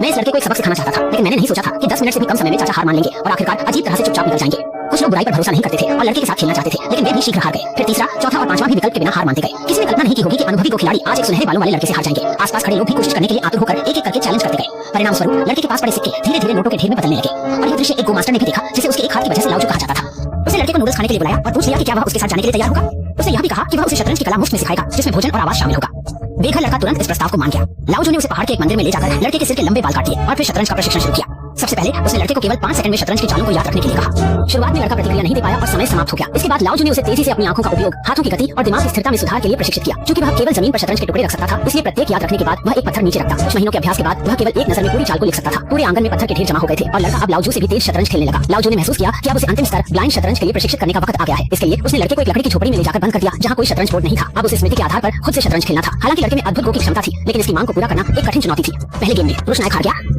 मैं इस लड़के को एक सबक सिखाना चाहता था, लेकिन मैंने नहीं सोचा था कि 10 मिनट से भी कम समय में चाचा हार मान लेंगे और आखिरकार अजीब तरह से चुपचाप निकल जाएंगे। कुछ लोग बुराई पर भरोसा नहीं करते थे और लड़के के साथ खेलना चाहते थे, लेकिन वे भी शीघ्र हार गए। फिर तीसरा, चौथा और पांचवा भी विकल्प के बिना हार मानते गए। किसी ने कल्पना नहीं की होगी कि अनुभवी दो खिलाड़ी आज एक सुनहरे बालों वाले लड़के से हार जाएंगे। आसपास खड़े लोग भी कोशिश करने के लिए आतुर होकर एक एक करके चैलेंज करते गए। परिणाम स्वरूप लड़के के पास पड़े सिक्के धीरे धीरे नोटों के ढेर में बदलने लगे। और यह दृश्य एक गो मास्टर ने भी देखा, जिसे उसके एक हाथ की वजह से लाउजू कहा जाता था। उसने लड़के को नूडल्स खाने के लिए बुलाया और पूछ लिया कि क्या वह उसके साथ जाने के लिए तैयार होगा। उसने यह भी कहा कि वह उसे शतरंज की कला मुफ्त में सिखाएगा, जिसमें भोजन और आवाज शामिल होगा। बेघर लड़का तुरंत इस प्रस्ताव को मान गया। लाउजू ने उसे पहाड़ के एक मंदिर में ले जाकर लड़के के सिर के लंबे बाल काट दिए और फिर शतरंज का प्रशिक्षण शुरू किया। सबसे पहले उसने लड़के को केवल 5 सेकंड में शतरंज की चालों को याद रखने के लिए कहा। शुरुआत में लड़का प्रतिक्रिया नहीं दे पाया और समय समाप्त हो गया। इसके बाद लाउजू ने उसे तेजी से अपनी आंखों का उपयोग, हाथों की गति और दिमाग की स्थिरता में सुधार के लिए प्रशिक्षित किया। क्योंकि वह केवल जमीन पर शतरंज के टुकड़े रख सकता था, इसलिए प्रत्येक याद रखने के बाद वह एक पत्थर नीचे रखता। कुछ महीनों के अभ्यास के बाद वह केवल एक नजर में पूरी चाल को लिख सकता था। पूरे आंगन में पत्थर के ढेर जमा हो गए थे और लड़का अब लाउजू से भी तेज शतरंज खेलने लगा। लाउजू ने महसूस किया कि अब उसे अंतिम स्तर ब्लाइंड शतरंज के लिए प्रशिक्षित करने का वक्त आ गया है। इसके लिए उसने लड़के को एक लकड़ी की झोपड़ी में ले जाकर बंद कर दिया, जहां कोई शतरंज बोर्ड नहीं था। अब उसे स्मृति के आधार पर खुद से शतरंज खेलना था। हालांकि लड़के में अद्भुत गो की क्षमता थी, लेकिन इसकी मांग को पूरा करना एक कठिन चुनौती थी। पहले गेम में पुरुष नायक हार गया।